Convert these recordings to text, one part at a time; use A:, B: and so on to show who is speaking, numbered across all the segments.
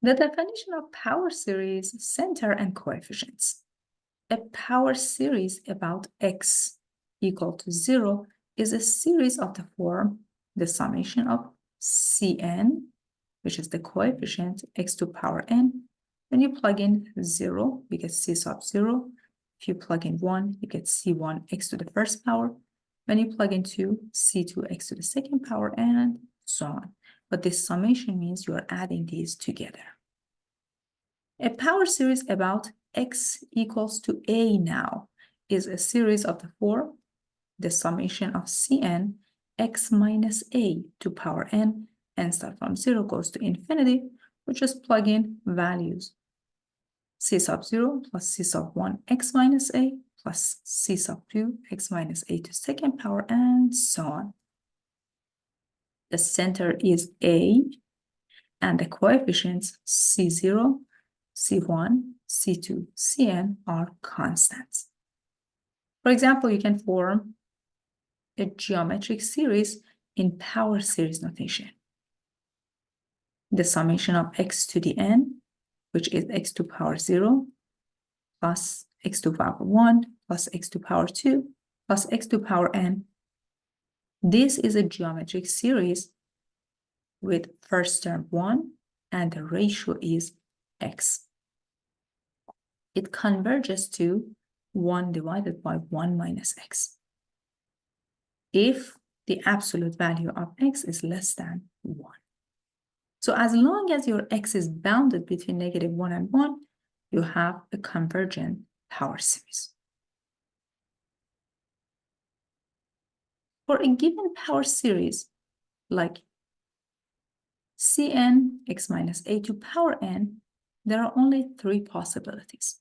A: The definition of power series, center, and coefficients. A power series about x equal to 0 is a series of the form the summation of Cn, which is the coefficient x to power n. When you plug in 0, you get C sub 0. If you plug in 1, you get C1 x to the first power. When you plug in 2, C2 x to the second power, and so on. But this summation means you are adding these together. A power series about x equals to a now is a series of the form the summation of Cn x minus a to power n, and start from 0 goes to infinity. We just plug in values. C sub 0 plus C sub 1 x minus a plus C sub 2 x minus a to second power, and so on. The center is a, and the coefficients C0, C1, C2, Cn are constants. For example, you can form a geometric series in power series notation. The summation of x to the n, which is x to power 0, plus x to power 1, plus x to power 2, plus x to power n. This is a geometric series with first term 1, and the ratio is x. It converges to 1 divided by 1 minus x, if the absolute value of x is less than 1. So as long as your x is bounded between -1 and 1, you have a convergent power series. For a given power series, like Cn x minus a to power n, there are only 3 possibilities.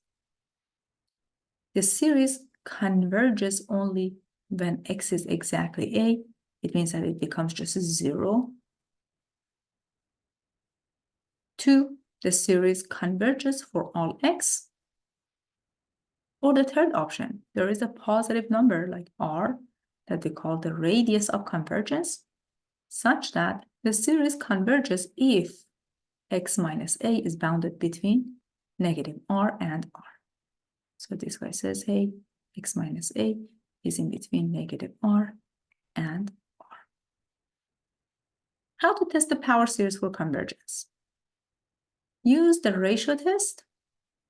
A: The series converges only when x is exactly a. It means that it becomes just 0. 2, the series converges for all x. Or the third option, there is a positive number like r that we call the radius of convergence, such that the series converges if x minus a is bounded between -r and r. So this guy says, hey, x minus a is in between -r and r. How to test the power series for convergence? Use the ratio test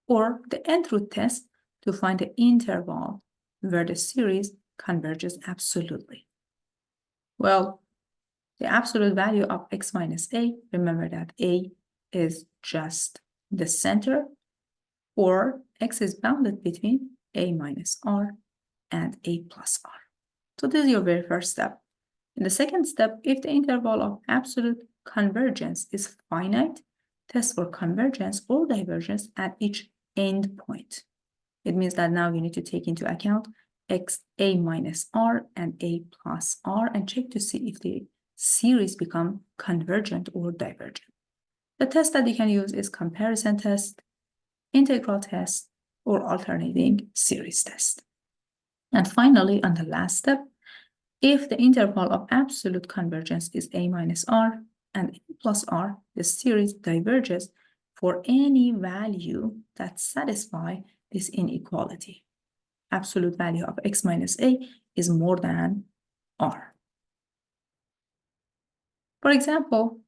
A: or the nth root test to find the interval where the series converges absolutely. Well, the absolute value of x minus a, remember that a is just the center, or x is bounded between a minus r and a plus r. So this is your very first step. In the second step, if the interval of absolute convergence is finite, test for convergence or divergence at each endpoint. It means that now you need to take into account x a minus r and a plus r and check to see if the series become convergent or divergent. The test that you can use is comparison test, integral test, or alternating series test. And finally, on the last step, if the interval of absolute convergence is a minus r and a plus r, the series diverges for any value that satisfies this inequality. Absolute value of x minus a is more than r. For example,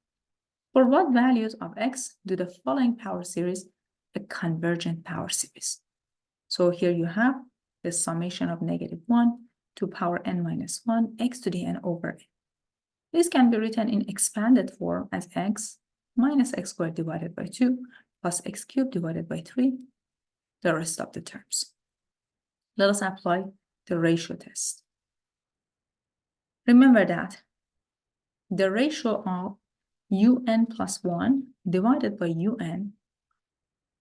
A: for what values of x do the following power series a convergent power series? So here you have the summation of -1 to power n minus 1 x to the n over n. This can be written in expanded form as x minus x squared divided by 2 plus x cubed divided by 3, the rest of the terms. Let us apply the ratio test. Remember that the ratio of un plus 1 divided by un,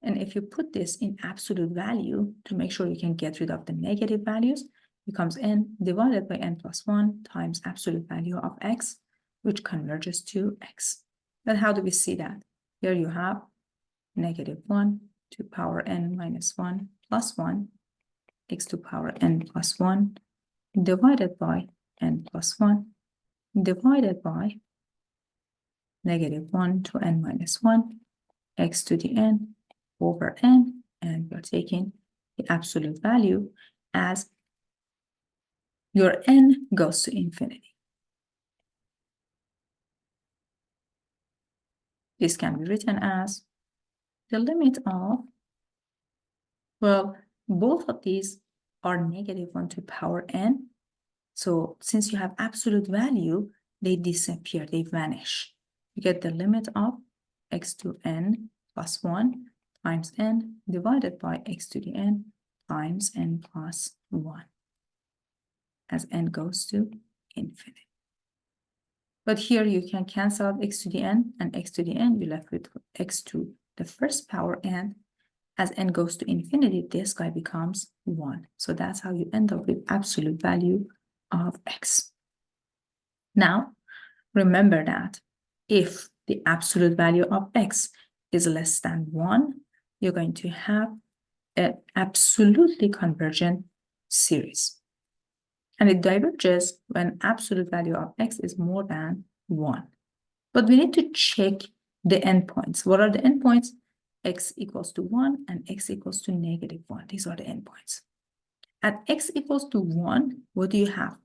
A: and if you put this in absolute value to make sure you can get rid of the negative values, becomes n divided by n plus 1 times absolute value of x, which converges to x. Then how do we see that? Here you have -1 to power n minus 1 plus 1, x to power n plus 1 divided by n plus 1 divided by -1 to n minus 1 x to the n over n, and you're taking the absolute value as your n goes to infinity. This can be written as the limit of, well, both of these are -1 to power n. So since you have absolute value, they disappear, they vanish. You get the limit of x to n plus 1 times n divided by x to the n times n plus 1 as n goes to infinity. But here you can cancel out x to the n and x to the n. You're left with x to the first power n. As n goes to infinity, this guy becomes 1. So that's how you end up with absolute value of x. Now, remember that if the absolute value of x is less than 1, you're going to have an absolutely convergent series. And it diverges when absolute value of x is more than 1. But we need to check the endpoints. What are the endpoints? X equals to 1 and x equals to -1. These are the endpoints. At x equals to 1, what do you have?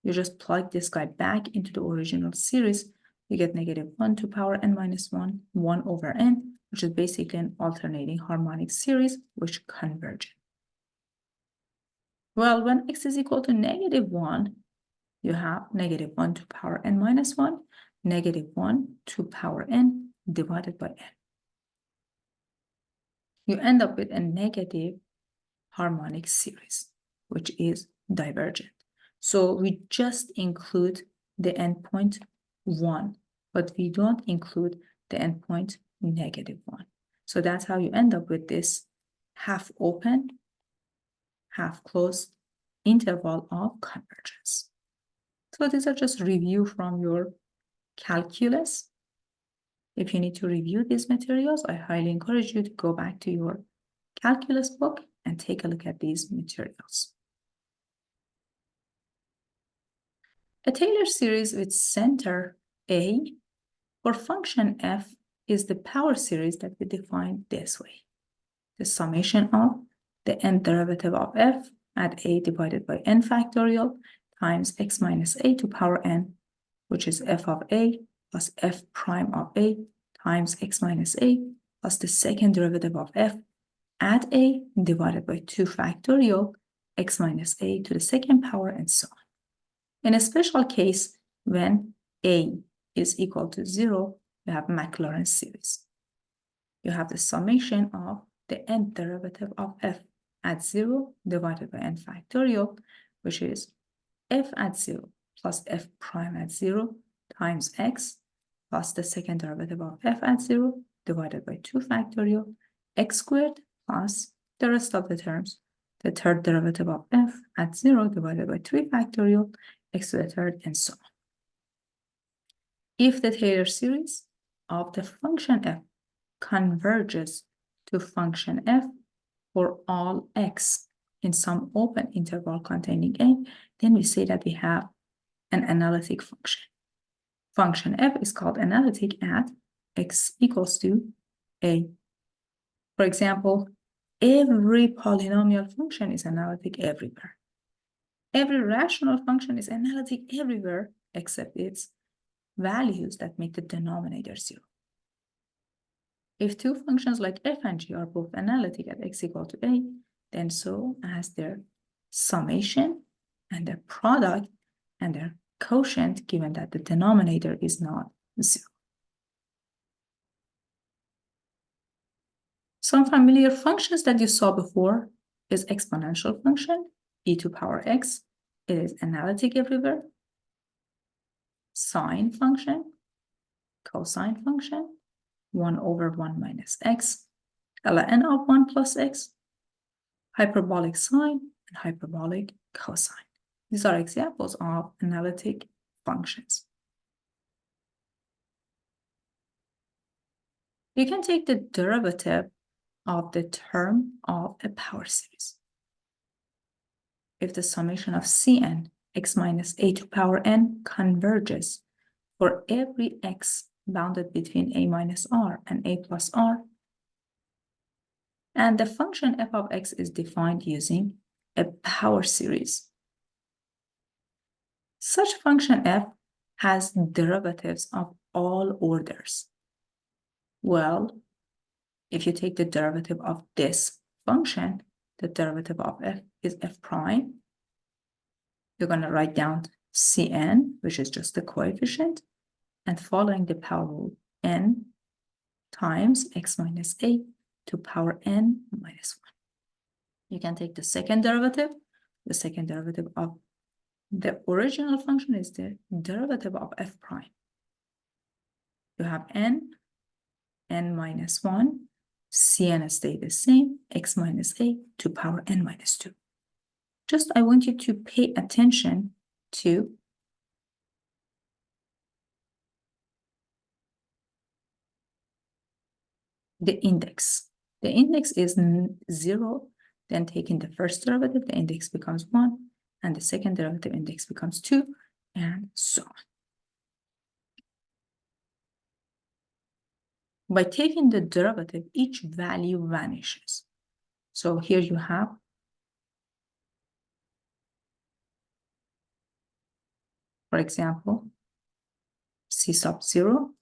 A: You just plug this guy back into the original series. You get -1 to power n minus 1, 1 over n, which is basically an alternating harmonic series which converge. Well, when x is equal to -1, you have -1 to power n minus 1, -1 to power n divided by n. You end up with a negative harmonic series, which is divergent. So we just include the endpoint 1, but we don't include the endpoint -1. So that's how you end up with this half open, half closed interval of convergence. So these are just review from your calculus. If you need to review these materials, I highly encourage you to go back to your calculus book and take a look at these materials. A Taylor series with center A for function f is the power series that we define this way. The summation of the nth derivative of f at a divided by n factorial times x minus a to power n, which is f of a plus f prime of a times x minus a plus the second derivative of f at a divided by 2 factorial x minus a to the second power, and so on. In a special case, when a is equal to 0, you have Maclaurin series. You have the summation of the nth derivative of f at 0 divided by n factorial, which is f at 0 plus f prime at 0 times x plus the second derivative of f at 0 divided by 2 factorial x squared plus the rest of the terms, the third derivative of f at 0 divided by 3 factorial x to the third, and so on. If the Taylor series of the function f converges to function f for all x in some open interval containing a, then we say that we have an analytic function. Function f is called analytic at x equals to a. For example, every polynomial function is analytic everywhere. Every rational function is analytic everywhere except its values that make the denominator 0. If two functions like f and g are both analytic at x equal to a, then so as their summation and their product and their quotient, given that the denominator is not 0. Some familiar functions that you saw before is exponential function, e to power x. It is analytic everywhere. Sine function, cosine function, 1 over 1 minus x, ln of 1 plus x, hyperbolic sine, and hyperbolic cosine. These are examples of analytic functions. You can take the derivative of the term of a power series. If the summation of Cn x minus a to power n converges for every x bounded between a minus r and a plus r. And the function f of x is defined using a power series. Such function f has derivatives of all orders. Well, if you take the derivative of this function, the derivative of f is f prime. You're going to write down Cn, which is just the coefficient, and following the power rule, n times x minus a to power n minus 1. You can take the second derivative. The second derivative of the original function is the derivative of f prime. You have n minus 1, Cn stay the same, x minus a to power n minus 2. Just I want you to pay attention to the index. The index is 0, then taking the first derivative, the index becomes 1, and the second derivative index becomes 2, and so on. By taking the derivative, each value vanishes. So here you have for example, c sub 0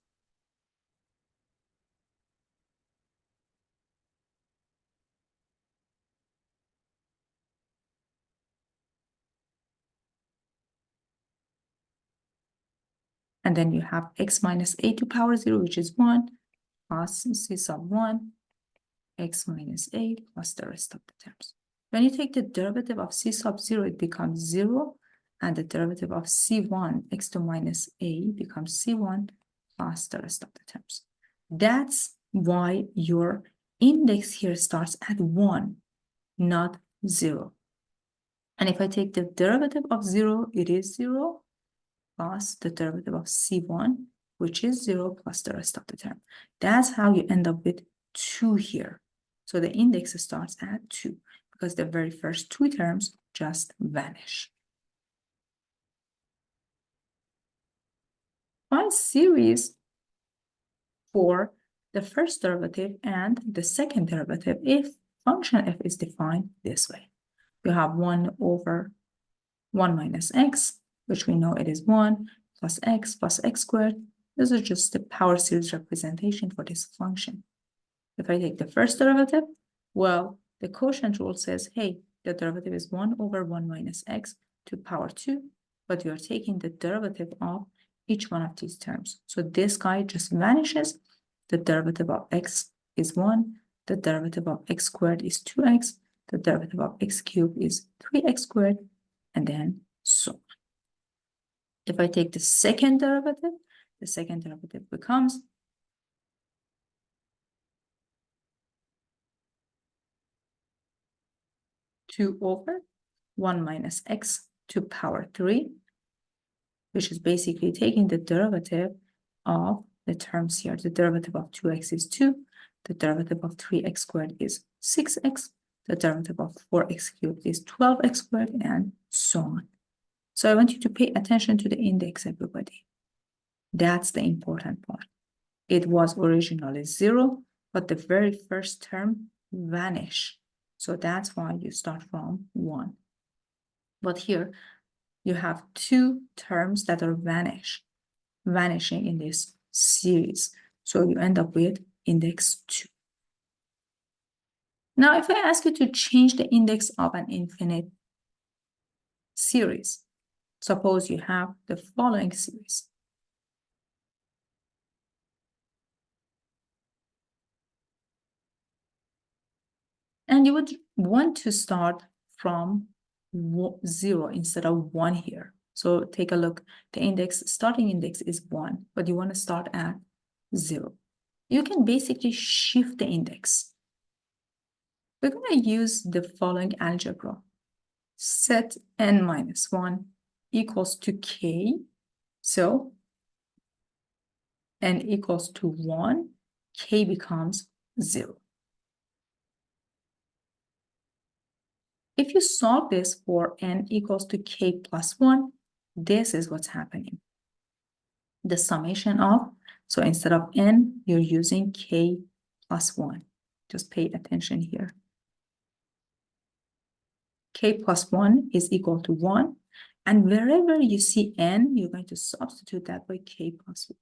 A: and then you have x minus a to power 0, which is 1, plus c sub 1, x minus a plus the rest of the terms. When you take the derivative of c sub 0, it becomes 0, and the derivative of c1, x to minus a, becomes c1 plus the rest of the terms. That's why your index here starts at 1, not 0. And if I take the derivative of 0, it is 0, plus the derivative of c1, which is 0, plus the rest of the term. That's how you end up with 2 here. So the index starts at 2, because the very first 2 terms just vanish. Find series for the first derivative and the second derivative if function f is defined this way. You have 1 over 1 minus x, which we know it is 1, plus x squared. This is just the power series representation for this function. If I take the first derivative, well, the quotient rule says, hey, the derivative is 1 over 1 minus x to power 2, but you're taking the derivative of each one of these terms. So this guy just vanishes. The derivative of x is 1, the derivative of x squared is 2x, the derivative of x cubed is 3x squared, and then so on. If I take the second derivative becomes 2 over 1 minus x to power 3, which is basically taking the derivative of the terms here. The derivative of 2x is 2, the derivative of 3x squared is 6x, the derivative of 4x cubed is 12x squared, and so on. So I want you to pay attention to the index, everybody. That's the important part. It was originally 0, but the very first term vanished. So that's why you start from 1. But here you have 2 terms that are vanishing in this series. So you end up with index 2. Now, if I ask you to change the index of an infinite series, suppose you have the following series. And you would want to start from 0 instead of 1 here. So take a look. The starting index is 1, but you want to start at 0. You can basically shift the index. We're going to use the following algebra. Set n minus 1 equals to k. So n equals to 1, k becomes 0. If you solve this for n equals to k plus 1, this is what's happening. The summation of So instead of n, you're using k plus 1. Just pay attention here. K plus 1 is equal to 1. And wherever you see n, you're going to substitute that by k plus 1.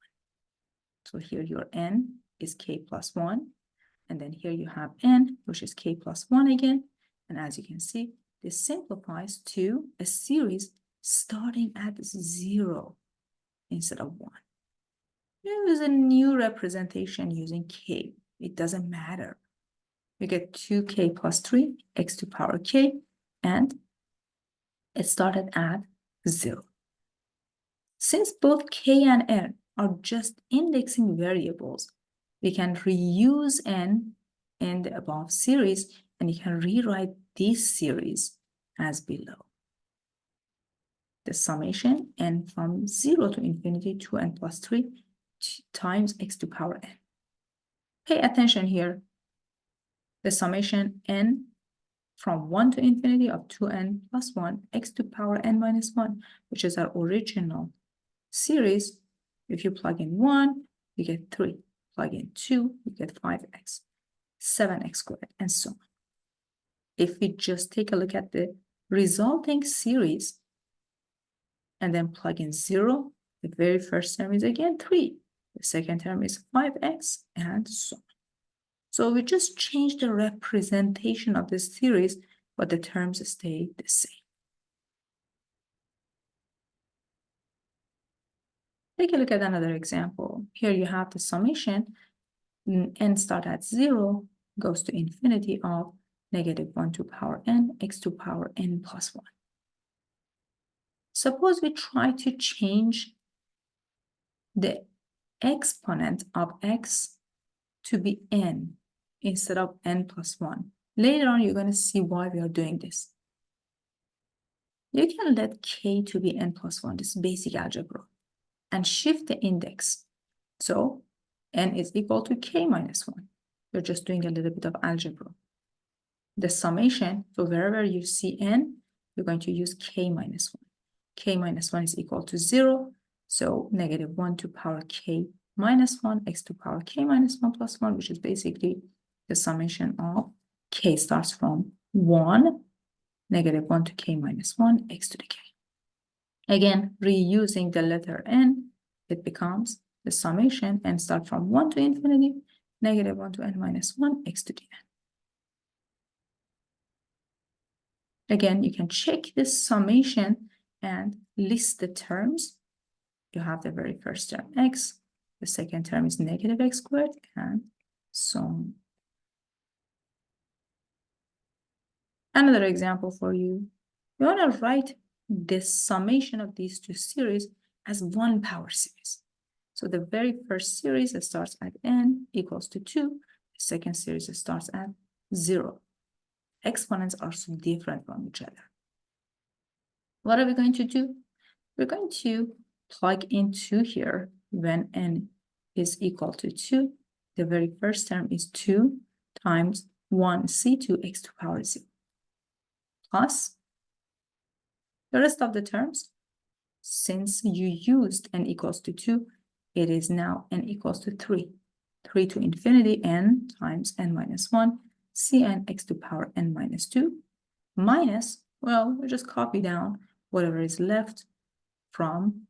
A: So here your n is k plus 1. And then here you have n, which is k plus 1 again. And as you can see, this simplifies to a series starting at 0 instead of 1. Use a new representation using k. It doesn't matter. We get 2k plus 3, x to power k, and it started at 0. Since both k and n are just indexing variables, we can reuse n in the above series, and you can rewrite this series as below. The summation n from 0 to infinity 2n plus 3 times x to power n. Pay attention here. The summation n from 1 to infinity of 2n plus 1 x to power n minus 1, which is our original series. If you plug in 1, you get 3. Plug in 2, you get 5x, 7x squared, and so on. If we just take a look at the resulting series and then plug in 0, the very first term is again 3. The second term is 5x, and so on. So we just change the representation of this series, but the terms stay the same. Take a look at another example. Here you have the summation. N start at 0, goes to infinity of negative 1 to power n, x to power n plus 1. Suppose we try to change the exponent of x to be n instead of n plus 1. Later on, you're going to see why we are doing this. You can let k to be n plus 1, this is basic algebra, and shift the index. So n is equal to k minus 1. We're just doing a little bit of algebra. The summation, so wherever you see n, you're going to use k minus 1. K minus 1 is equal to 0. So negative 1 to power k minus 1, x to power k minus 1 plus 1, which is basically the summation of k starts from 1, negative 1 to k minus 1, x to the k. Again, reusing the letter n, it becomes the summation n start from 1 to infinity, negative 1 to n minus 1, x to the n. Again, you can check this summation and list the terms. You have the very first term x, the second term is negative x squared, and so on. Another example for you. You want to write this summation of these two series as one power series. So the very first series starts at n equals to 2. The second series starts at 0. Exponents are so different from each other. What are we going to do? We're going to plug in 2 here when n is equal to 2. The very first term is 2 times 1c2 x to power 0 plus the rest of the terms. Since you used n equals to 2, it is now n equals to 3. 3 to infinity n times n minus 1, cn x to power n minus 2, minus, well, we just copy down whatever is left from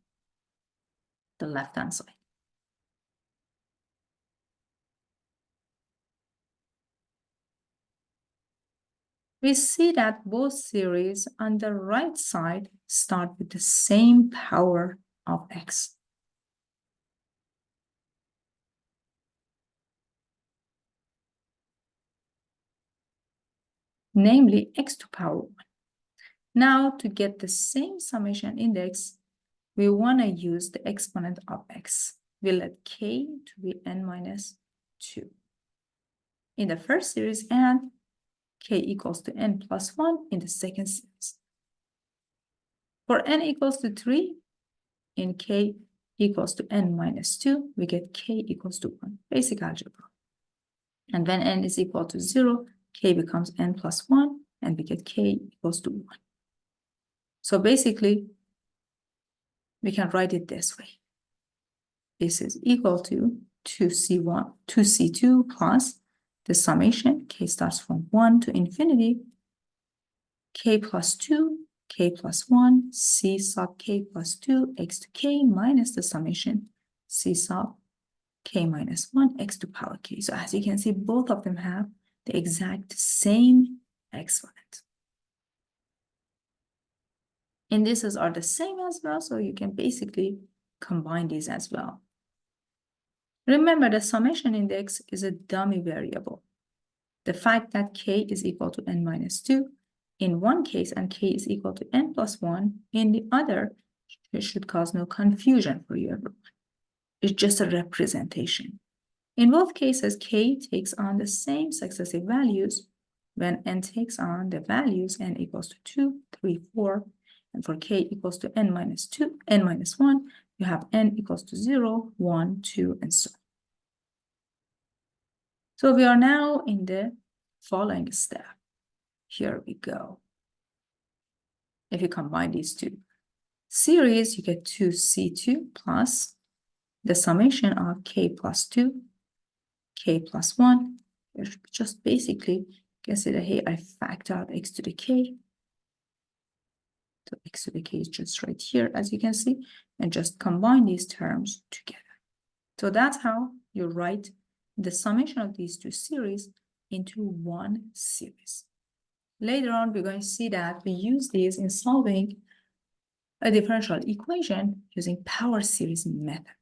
A: the left-hand side. We see that both series on the right side start with the same power of x. Namely, x to power 1. Now, to get the same summation index, we want to use the exponent of x. We let k to be n minus 2. In the first series, and k equals to n plus 1 in the second series. For n equals to 3, in k equals to n minus 2, we get k equals to 1, basic algebra. And when n is equal to 0, k becomes n plus 1, and we get k equals to 1. So basically, we can write it this way. this is equal to 2c1, 2c2 plus the summation, k starts from 1 to infinity, k plus 2, k plus 1, c sub k plus 2, x to k minus the summation, c sub k minus 1, x to power k. So as you can see, both of them have the exact same exponent. Indices are the same as well, so you can basically combine these as well. Remember, the summation index is a dummy variable. The fact that k is equal to n minus 2 in one case and k is equal to n plus 1 in the other, it should cause no confusion for you everyone. It's just a representation. In both cases, k takes on the same successive values when n takes on the values n equals to 2, 3, 4, and for k equals to n minus 2, n minus 1, you have n equals to 0, 1, 2, and so on. So we are now in the following step. Here we go. If you combine these two series, you get 2c2 plus the summation of k plus 2, k plus 1. Just basically consider here I factor out x to the k. So x to the k is just right here, as you can see, and just combine these terms together. So that's how you write the summation of these two series into one series. Later on, we're going to see that we use these in solving a differential equation using power series method.